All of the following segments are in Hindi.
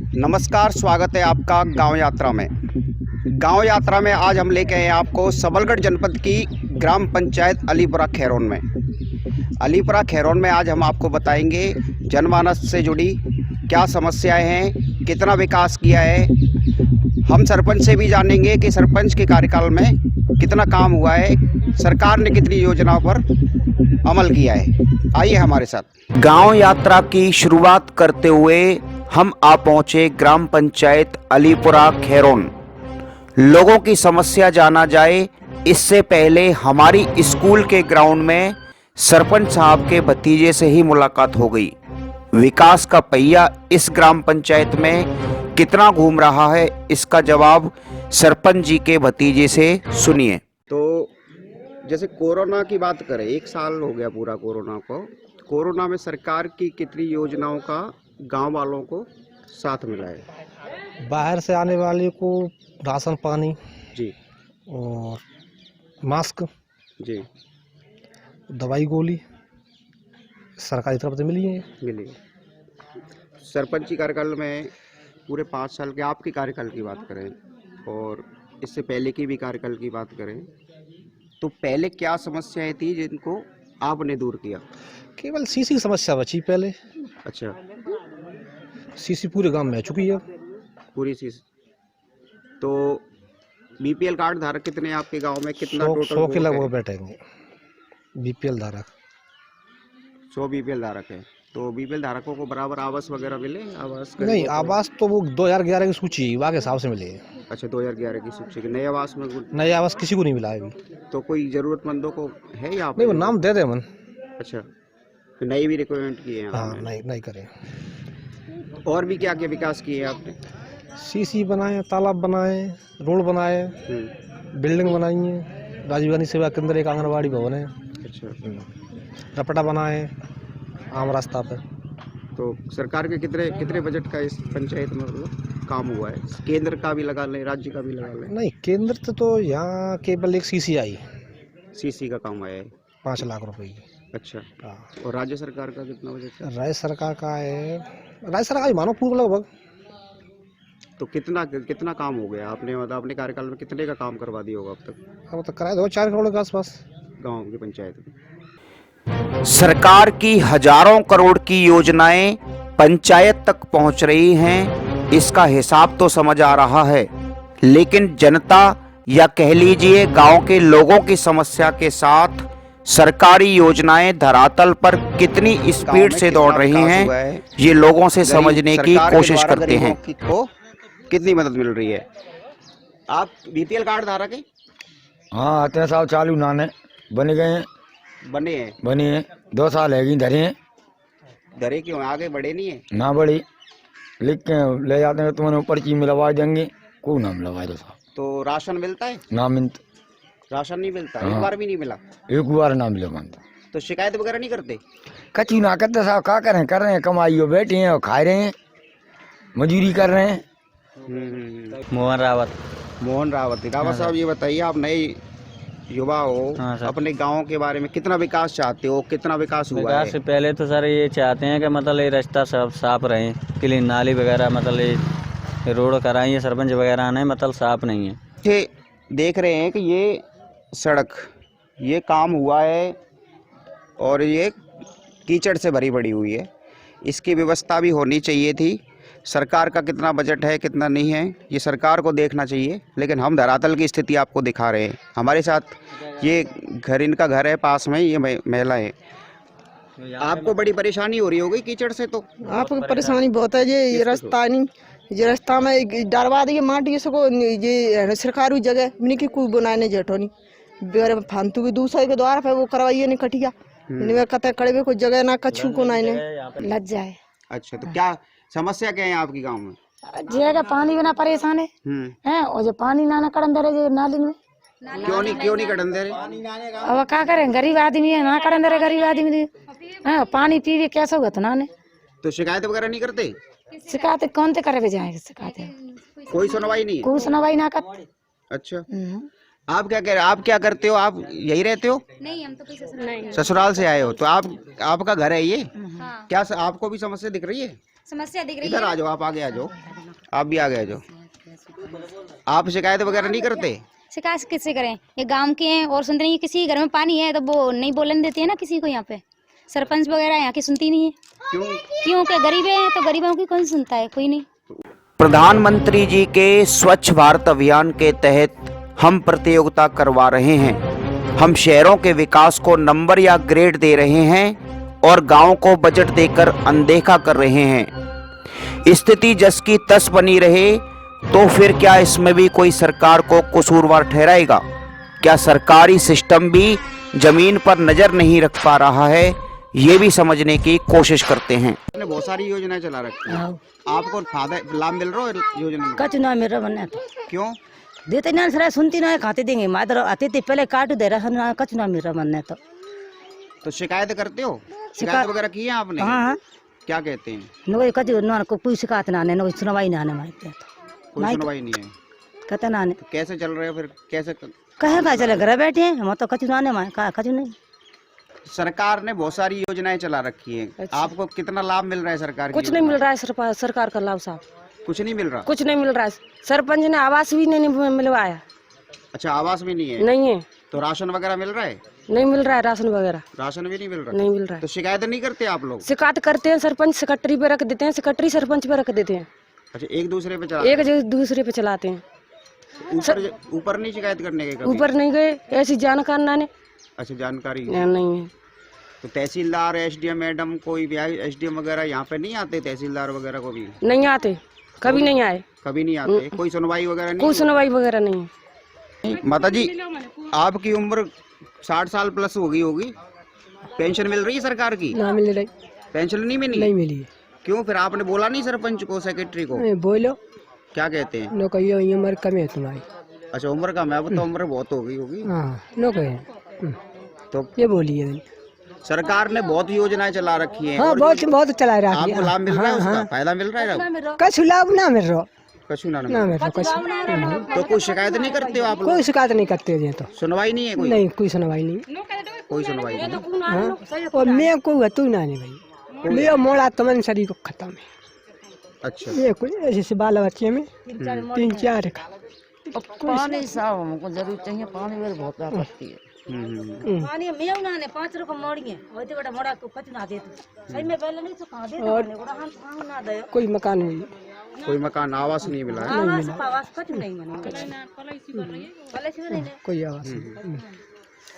नमस्कार, स्वागत है आपका गांव यात्रा में। गांव यात्रा में आज हम लेके आए हैं आपको सबलगढ़ जनपद की ग्राम पंचायत अलीपुरा खैरोन में। अलीपुरा खैरोन में आज हम आपको बताएंगे जनमानस से जुड़ी क्या समस्याएं हैं, कितना विकास किया है। हम सरपंच से भी जानेंगे कि सरपंच के कार्यकाल में कितना काम हुआ है, सरकार ने कितनी योजनाओं पर अमल किया है। आइए हमारे साथ। गांव यात्रा की शुरुआत करते हुए हम आ पहुंचे ग्राम पंचायत अलीपुरा खैरोन। लोगों की समस्या जाना जाए इससे पहले हमारी स्कूल के ग्राउंड में सरपंच साहब के भतीजे से ही मुलाकात हो गई। विकास का पहिया इस ग्राम पंचायत में कितना घूम रहा है, इसका जवाब सरपंच जी के भतीजे से सुनिए। तो जैसे कोरोना की बात करें, 1 साल हो गया पूरा कोरोना को। कोरोना में सरकार की कितनी योजनाओं का गांव वालों को साथ मिला है? बाहर से आने वाले को राशन पानी जी, और मास्क जी, दवाई गोली सरकारी तरफ से मिली है। मिली। सरपंच की कार्यकाल में पूरे 5 साल के आपके कार्यकाल की बात करें और इससे पहले की भी कार्यकाल की बात करें, तो पहले क्या समस्याएं थी जिनको आपने दूर किया? केवल सीसी की समस्या बची पहले। अच्छा, सीसी पूरे गांव में आ चुकी है। पूरी चीज। तो बीपीएल कार्ड धारक कितने आपके गांव में? कितना 100 टोटल के लगभग बैठेंगे बीपीएल धारक। 100 बीपीएल धारक है। तो बीपीएल धारकों को बराबर आवास वगैरह मिले? आवास नहीं, आवास तो वो 2011 की सूची वहाँ के हिसाब से मिले है। अच्छा, 2011 की सूची के नए आवास में नया आवास किसी को नहीं मिला है अभी। तो कोई जरूरतमंदों को है या नहीं, वो नाम दे दे मन। अच्छा, तो नई भी रिक्वायरमेंट किए हैं? हाँ, नहीं करें। और भी क्या क्या विकास किए आपने? सीसी बनाए, तालाब बनाए, रोड बनाए, बिल्डिंग बनाई है। राजीव गांधी सेवा केंद्र, एक आंगनबाड़ी भवन है। अच्छा, रपटा बनाए आम रास्ता पे। तो सरकार के कितने बजट का इस पंचायत में मतलब काम हुआ है? केंद्र का भी लगा लें, राज्य का भी लगा लें। नहीं, केंद्र से तो यहाँ केवल एक सीसी आई, सीसी का काम आया है 5 लाख रुपए की। अच्छा, हाँ। और राज्य सरकार का कितना बजट है? राज्य सरकार का है, राज्य सरकार मानो पूर्ण लगभग। तो कितना काम हो गया आपने, मतलब अपने कार्यकाल में कितने का काम करवा दिया होगा अब तक अब तो कराए 2-4 करोड़ के आसपास गाँव की पंचायत में? सरकार की हजारों करोड़ की योजनाएं पंचायत तक पहुंच रही हैं, इसका हिसाब तो समझ आ रहा है, लेकिन जनता या कह लीजिए गांव के लोगों की समस्या के साथ सरकारी योजनाएं धरातल पर कितनी स्पीड से दौड़ रही हैं, ये लोगों से समझने की कोशिश करते हैं। को कितनी मदद मिल रही है? आप बीपीएल कार्ड धारक हैं? हाँ, आते हैं साहब, चालू नाने बन गए हैं। बने हैं 2 साल है धरे हैं। धरे क्यों? आगे बढ़े नहीं है? ना बढ़ी, लिख के ले जाते हैं, तुम्हें पर्ची मिलवा देंगे, कोई नाम लगा दो साहब। तो राशन मिलता है? ना मिलता, राशन नहीं मिलता। हाँ। एक बार भी नहीं मिला? एक बार ना मिले बनता। तो शिकायत वगैरह नहीं करते? कचू ना करते साहब, क्या करें, कर रहे हैं, कमाई हो बैठे हैं और खा रहे हैं, मजदूरी कर रहे हैं। मोहन रावत। मोहन रावत साहब, ये बताइए, आप नए युवा हो, अपने गांव के बारे में कितना विकास चाहते हो, कितना विकास हुआ है? विकास से पहले तो सर ये चाहते हैं कि मतलब ये रास्ता सब साफ रहे, क्लीन, नाली वगैरह, मतलब ये रोड कराइए, सरपंच वगैरह ने मतलब साफ नहीं है। ये देख रहे हैं कि ये सड़क, ये काम हुआ है और ये कीचड़ से भरी पड़ी हुई है। इसकी व्यवस्था भी होनी चाहिए थी। सरकार का कितना बजट है, कितना नहीं है, ये सरकार को देखना चाहिए, लेकिन हम धरातल की स्थिति आपको दिखा रहे हैं। हमारे साथ ये घर, इनका घर है पास में, ये महिला है। आपको बड़ी परेशानी हो रही होगी कीचड़ से? तो आपको परेशानी बहुत है। ये रास्ता नहीं, ये रास्ता में डरवा दिए माटी इसको, ये सरकारी जगह नहीं कि कोई बनाने जेठो नहीं फालतू की दूसरे के द्वारा पे वो करवाइए नहीं कटिया, इनमें कते कड़े कोई जगह ना कछु को ना लग जाए। अच्छा, तो क्या समस्या क्या है आपकी गांव में? जगह पानी बिना परेशान है और जो पानी ना कड़न दे रहे नाली में। क्यों नहीं कड़न दे रहे? अब क्या करें, गरीब आदमी है, ना कड़न दे रहे गरीब आदमी है, पानी पीवे कैसे होगा तो ना ने। तो शिकायत वगैरह नहीं करते? शिकायत कौन से करे जाएंगे? शिकायत कोई सुनवाई नहीं? कोई सुनवाई ना कर। अच्छा, आप क्या कह रहे, आप क्या करते हो? आप यही रहते हो? नहीं, हम तो कोई ससुराल नहीं। ससुराल से आए हो तो आपका घर है ये? हाँ। क्या आपको भी समस्या दिख रही है? समस्या दिख रही इधर है। आ जाओ, आप आगे आ जाओ, आप भी आगे आ जाओ। आप शिकायत वगैरह नहीं करते? शिकायत किससे करें? ये गांव के हैं और सुनते नहीं। किसी के घर में पानी है तो वो नहीं बोलने देते हैं ना किसी को। यहाँ पे सरपंच वगैरह यहाँ की सुनती नहीं है। क्यों? क्योंकि गरीब हैं तो गरीबों की कौन सुनता है? कोई नहीं। प्रधानमंत्री जी के स्वच्छ भारत अभियान के तहत हम प्रतियोगिता करवा रहे हैं। हम शहरों के विकास को नंबर या ग्रेड दे रहे हैं और गांव को बजट देकर अनदेखा कर रहे हैं। स्थिति जस की तस बनी रहे तो फिर क्या इसमें भी कोई सरकार को कसूरवार ठहराएगा? क्या सरकारी सिस्टम भी जमीन पर नजर नहीं रख पा रहा है? ये भी समझने की कोशिश करते हैं। बहुत सारी योजनाएं चला रखी हैं, आपको लाभ मिल रहा है योजना में? कच ना मेरा बनना तो क्यों? देते ना सर, सुनती ना खाते देंगे मादर आते थे पहले काट दे रहा ना, कच ना मेरा बनना तो शिकायत करते हो? शिकायत वगैरह की है आपने? हाँ। क्या कहते हैं? न कच ना कोई शिकायत ना आने, न कोई सुनवाई ना आने मारते कोई सुनवाई नहीं है, कहते ना आने। तो कैसे चल रहे हो फिर? कैसे कहे का चले घर बैठे हैं हम तो कच ना आने मारे, कहा कच नहीं। सरकार ने बहुत सारी योजनाएं चला रखी है, आपको कितना लाभ मिल रहा है सरकार? कुछ नहीं मिल रहा है सरकार का लाभ साहब। कुछ नहीं मिल रहा? कुछ नहीं मिल रहा है। सरपंच ने आवास भी नहीं मिलवाया। अच्छा, आवास भी नहीं है? नहीं है। तो राशन वगैरह मिल रहा है? नहीं मिल रहा है राशन वगैरह। राशन भी नहीं मिल रहा? नहीं मिल रहा है। तो शिकायत नहीं करते आप लोग? शिकायत करते हैं, सरपंच सेक्रेटरी पे रख देते हैं, सेक्रेटरी सरपंच पे रख देते हैं। अच्छा, एक दूसरे पे चलाते हैं। ऊपर नहीं शिकायत करने के? ऊपर नहीं गए, ऐसी जानकार ना ने। अच्छा, जानकारी नहीं है। तो तहसीलदार, एसडीएम मैडम, कोई भी एसडीएम वगैरह यहाँ पे नहीं आते? तहसीलदार वगैरह को भी नहीं आते, कभी नहीं आए। कभी नहीं आते? कोई सुनवाई वगैरह नहीं? कोई सुनवाई वगैरह नहीं है। माता जी, आपकी उम्र 60 साल प्लस हो गई होगी, पेंशन मिल रही है सरकार की? ना मिल रही। पेंशन नहीं मिली? नहीं मिली। क्यों? फिर आपने बोला नहीं सरपंच को, सेक्रेटरी को? बोलो, क्या कहते हैं? नो कहिए उम्र कम है तुम्हारी। अच्छा, उम्र कम है, अब तो उम्र बहुत हो गई होगी। हाँ, नो कहे तो ये बोलिए। सरकार ने बहुत योजनाएं चला रखी हैं। हाँ, बहुत चला रहा है। आपको लाभ मिल रहा है? उसका फायदा मिल रहा है? कछु लाभ ना मिल रहा। कछु ना मिल रहा। तो कोई शिकायत नहीं करते हो आप लोग? कोई शिकायत नहीं करते हैं तो। सुनवाई नहीं है कोई? नहीं, कोई सुनवाई नहीं। कोई सुनवाई नहीं। और मैं को तू ना नहीं भाई, मैं मोड़ा तमन शरीर को खत्म है। अच्छा, ये कोई ऐसे से बाल बच्चे में 3-4 पानी साहब हमको जरूर चाहिए, पानी में बहुत पड़ती है। पानी में ना ने 5 रुपए मोड़ी है, होते बड़ा मोड़ा को कच ना दे तो सही में पहले नहीं तो कहां दे तो हम ना दे। कोई मकान नहीं, कोई मकान आवास नहीं मिला है? आवास कच नहीं बने, कोई आवास नहीं।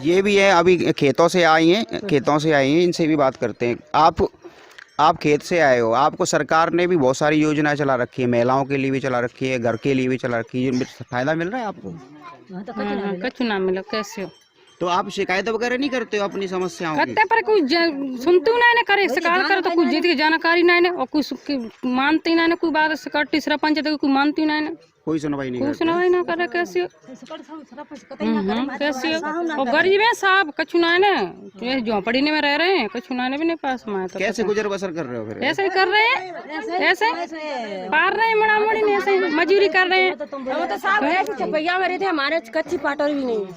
ये भी है, अभी खेतों से आई हैं, इनसे भी बात करते हैं। आप खेत से आए हो, आपको सरकार ने भी बहुत सारी योजनाएं चला रखी है, महिलाओं के लिए भी चला रखी है, घर के लिए भी चला रखी है, फायदा मिल रहा है आपको? कछु ना मिलो। कैसे हो? तो आप शिकायत वगैरह नहीं करते हो अपनी समस्याओं की? करते पर कोई सुनते ना ने करे, शिकायत करे तो कुछ जीत की जानकारी ना ने और कुछ मानते ना ने, कोई बात सेक्रेटरी सरपंच तो कोई मानती ना ने, कोई सुनवाई नहीं कोई करते? सुनवाई ना करे। कैसे कैसे और गरीब है साहब, कछु ना ने ये झोपड़ी में रह रहे हैं, कछु ना ने भी नहीं पास में। तो कैसे गुजर बसर कर रहे हो फिर? ऐसे ही कर रहे हैं, ऐसे पार रहे हैं, मड़ा मोड़ी नहीं, ऐसे मजूरी कर रहे हैं। तो साहब ऐसे चपैया में रहते, हमारे कच्ची पाटर भी नहीं है,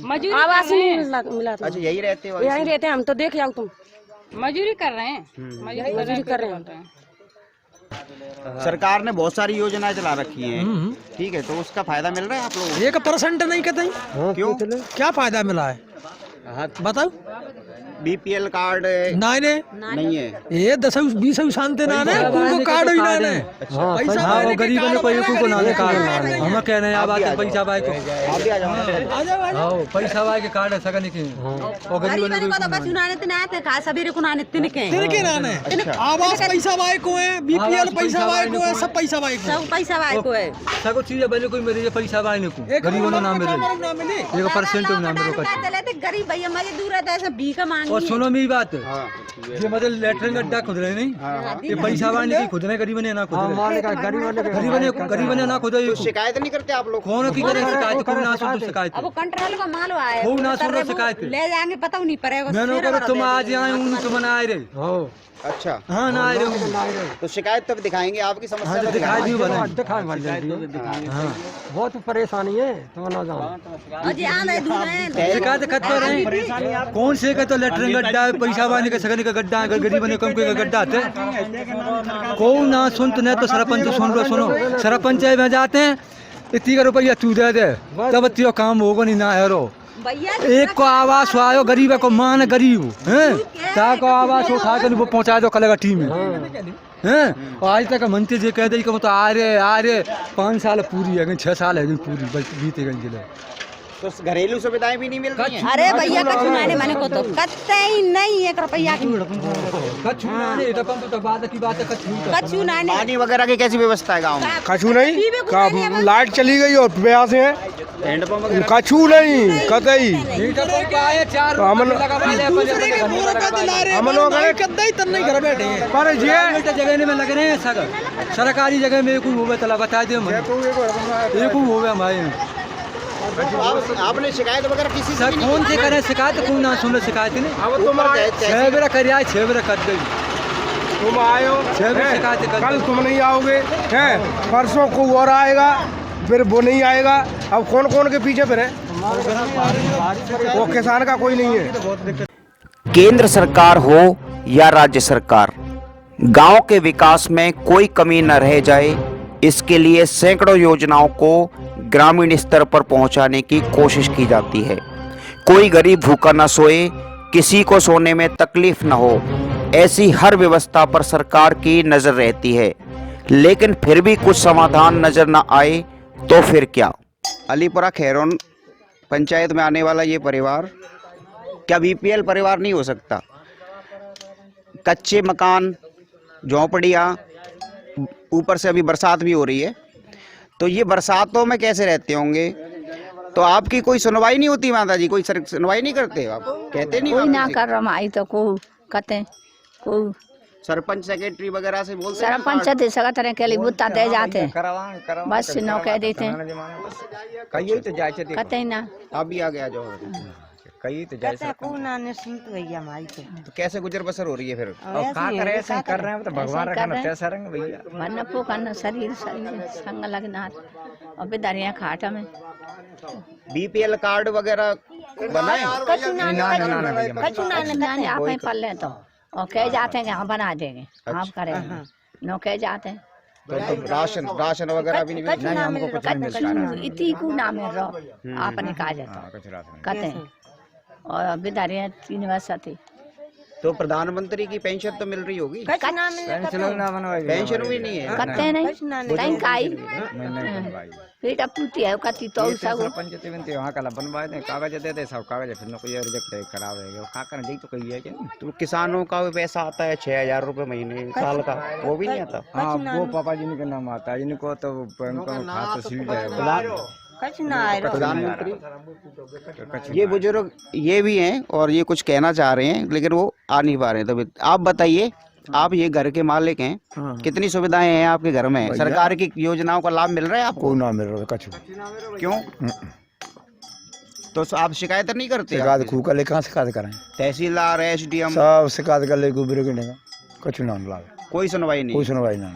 मजूरी आवास नहीं मिला। अच्छा, यही रहते हो? यहीं रहते हैं हम तो, देख आओ तुम। मजूरी कर रहे हैं, मजूरी कर रहे हैं। सरकार ने बहुत सारी योजनाएं चला रखी हैं, ठीक है, तो उसका फायदा मिल रहा है आप लोगों को? 1% नहीं कहते। क्यों? क्या फायदा मिला है बताओ? बीपीएल कार्ड नहीं है? ये 10-20 शांति ना ने को कार्ड ही ना ने पैसा वो गरीब ने कोई को ना ने कार्ड हम कह रहे हैं बात पैसा भाई को आप भी आ जाओ। हां पैसा भाई के कार्ड है सकने की और गरीब ने को तो बच्चों ना ने ना ते का सबेरे को ना ने तिनके ना ने आवास पैसा भाई को है, बीपीएल पैसा भाई को है, सब पैसा भाई को, सब पैसा भाई को है। सब चीज बने कोई मेरे पैसा भाई ने को गरीबों ने ना मिले 1% ना मिले। चले थे गरीब भैया मजदूर है, ऐसे भीख मांग और सुनो मेरी बात, ये मतलब लेटरिन गड्ढा खुद रहे नहीं, ये पैसा वाले की खुद ने, गरीब ने ना खुद गरीब ने ना खुद। शिकायत नहीं करते आप लोग? कौन की करे शिकायत? कौन ना सुन शिकायत? अब वो कंट्रोल का माल आया कौन ना सुन शिकायत? ले जाएंगे पता नहीं पड़ेगा। मैंने कहा तुम आज आए हूँ, तुम ना आए रहे। अच्छा, हाँ ना आए रहे, तो शिकायत तब दिखाएंगे आपकी समस्या तो दिखाई दी बना। बहुत परेशानी है तो ना जाओ। शिकायत करते रहे, कौन से का तो लेटरिन गड्ढा है, पैसा वाले का सगने का गड्ढा है, गरीब ने कम का गड्ढा है, कौन ना सुन तो नहीं तो सरपंच सुन लो। सुनो सरपंच में जाते हैं, 30 रुपया तू दे दे तब त्यो काम होगा नहीं ना है। एक को आवास आयो गरीब को मान गरीब हैं, को आवास उठा कर वो पहुंचा दो कलेगा टीम में हैं। और आज तक मंत्री जी कह दे कि तो आ रहे 5 साल पूरी है, 6 साल है पूरी बीते गए जिले। तो घरेलू सुविधाएं भी नहीं मिल रही हैं? अरे भैया कछु माने को तो कतई नहीं 1 रुपया की कछु ना। पानी वगैरह की कैसी व्यवस्था है गाँव में? कछु नहीं, लाइट चली गई और ब्याह से हैंडपंप वगैरह कछु नहीं कतई। पर जगह में लग रहे हैं सरकारी जगह में बता दे हमारे। आपने शिकायत वगैरह किसी से कौन से करे शिकायत? कौन ना सुन शिकायत नहीं। अब तुम 6 बेरा कर आए, 6 बेरा कर गई, तुम आयो 6 बेरा शिकायत कर। कल तुम नहीं आओगे हैं, परसों को और आएगा, फिर वो नहीं आएगा। अब कौन के पीछे फिर है? वो किसान का कोई नहीं है। केंद्र सरकार हो या राज्य सरकार, गांव के विकास में कोई कमी न रह जाए, इसके लिए सैकड़ों योजनाओं को ग्रामीण स्तर पर पहुंचाने की कोशिश की जाती है। कोई गरीब भूखा न सोए, किसी को सोने में तकलीफ न हो, ऐसी हर व्यवस्था पर सरकार की नजर रहती है। लेकिन फिर भी कुछ समाधान नजर न आए तो फिर क्या? अलीपुरा खैरोन पंचायत में आने वाला ये परिवार क्या बीपीएल परिवार नहीं हो सकता? कच्चे मकान, झोंपड़ियाँ, ऊपर से अभी बरसात भी हो रही है, तो ये बरसातों में कैसे रहते होंगे? तो आपकी कोई सुनवाई नहीं होती माता जी? कोई सुनवाई नहीं करते आप? कहते नहीं? कोई ना कर रहा आई तो को कहते को सरपंच सेक्रेटरी वगैरह से बोलते? सरपंच दे सका तरह के लिए बुत्ता दे जाते बस नो कह देते हैं, कहते ना अभी आ गया जो कहीं तो कहते को ना ने सुन तो भैया हमारी तो कैसे गुजर बसर हो रही है फिर? ऐसे कर रहे हैं तो भगवान रखना कैसा रंग भैया मन को करना शरीर संग लगना और बेदारियां खाटा में। बीपीएल कार्ड वगैरह बनाए? कछु ना आप ही पढ़ ले तो और कह जाते हैं कि हम बना देंगे, आप करेंगे नो कह जाते हैं। तो राशन वगैरह भी नहीं हमको कुछ नहीं मिलता। इतनी को ना मिल रहा आपने कहा जाता कहते हैं। और बेदारियां 3 वर्ष थी तो प्रधानमंत्री की पेंशन तो मिल रही होगी? पेंशन भी नहीं है, कहते नहीं कहीं काई बेटा पूती है कति तो सरपंच ते वहां का बनवाए थे, कागज देते सब कागज, फिर कोई रिजेक्ट करावे का करना देख तो कही है कि तो किसानों का भी पैसा आता है 6,000 रुपए महीने साल का, वो भी नहीं आता? हाँ वो पापा जी के नाम आता है, इनको तो बैंक में खाता सील है। प्रधानमंत्री ये बुजुर्ग ये भी हैं और ये कुछ कहना चाह रहे हैं लेकिन वो आ नहीं पा रहे हैं। तो आप बताइए, आप ये घर के मालिक हैं, कितनी सुविधाएं हैं आपके घर में? सरकार की योजनाओं का लाभ मिल रहा है आपको? ना मिल रहा कछु। क्यों? तो आप शिकायत नहीं करते? शिकायत खूब कर ले, कहाँ शिकायत करें? तहसीलदार, SDM सब शिकायत कर ले, कछु ना लाभ, कोई सुनवाई नहीं? कोई सुनवाई नहीं।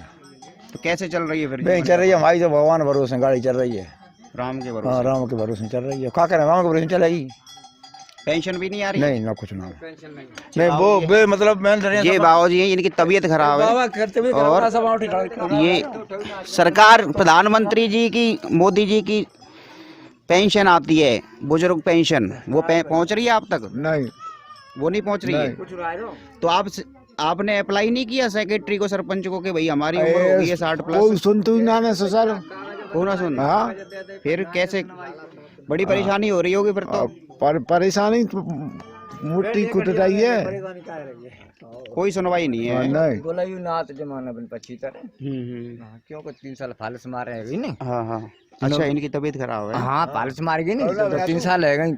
तो कैसे चल रही है फिर? नहीं चल रही है हमारी तो भगवान भरोसे गाड़ी चल रही है, राम के भरोसे। हाँ राम के भरोसे चल रही है। क्या करें, राम के भरोसे चलेगी। पेंशन भी नहीं आ रही? नहीं ना कुछ ना नहीं वो मतलब मैं ये बाबू जी हैं, इनकी तबीयत खराब है और ये सरकार प्रधानमंत्री जी की, मोदी जी की पेंशन आती है, बुजुर्ग पेंशन, वो पहुंच रही है आप तक? नहीं वो नहीं पहुंच रही है। तो आपने अप्लाई नहीं किया सेक्रेटरी को, सरपंच को कि भाई हमारी उम्र हो गई है 60+? सुन तू ना ससुर कौन सुन? हाँ फिर कैसे? बड़ी परेशानी हो रही होगी फिर तो। परेशानी मुट्ठी कुट रही है, कोई सुनवाई नहीं है। नहीं बोला यू नात जमाना बन पछी तरह क्यों को 3 साल फालस मारे है नहीं। हाँ हाँ, अच्छा इनकी तबीयत खराब है। हाँ फालस मार गई नहीं, 2-3 साल है गई।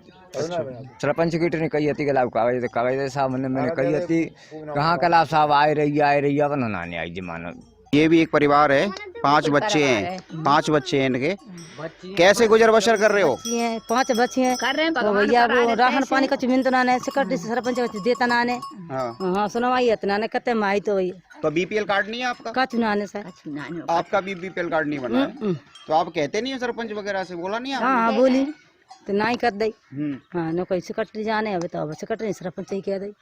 सरपंच की ने कही थी कि कागज साहब मैंने कही थी कहाँ कला साहब आए रही अपन नाने आई जमाना। ये भी एक परिवार है, 5 बच्चे हैं, 5 बच्चे हैं इनके। कैसे गुजर बसर कर रहे हो? 5 बच्चे हैं कर रहे हैं भैया, वो राशन पानी का मिलता ना है, सेक्रेटरी सरपंच का देता ना है। हाँ सुनवाई इतना ने कहते माई तो भैया। तो बीपीएल कार्ड नहीं है आपका? का चुनाने सर, आपका भी बीपीएल कार्ड नहीं बना है, तो आप कहते नहीं है सरपंच वगैरह से? बोला नहीं? हाँ बोली तो ना ही कर दई। हाँ न कोई सेक्रेटरी जाने अब तो सेक्रेटरी सरपंच ही कह दई।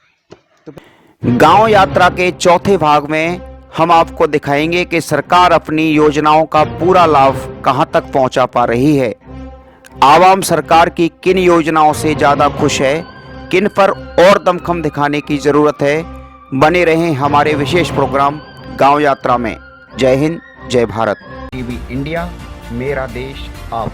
गांव यात्रा के चौथे भाग में हम आपको दिखाएंगे कि सरकार अपनी योजनाओं का पूरा लाभ कहां तक पहुंचा पा रही है, आवाम सरकार की किन योजनाओं से ज़्यादा खुश है, किन पर और दमखम दिखाने की ज़रूरत है। बने रहें हमारे विशेष प्रोग्राम गांव यात्रा में। जय हिंद, जय भारत। टीवी इंडिया, मेरा देश आप।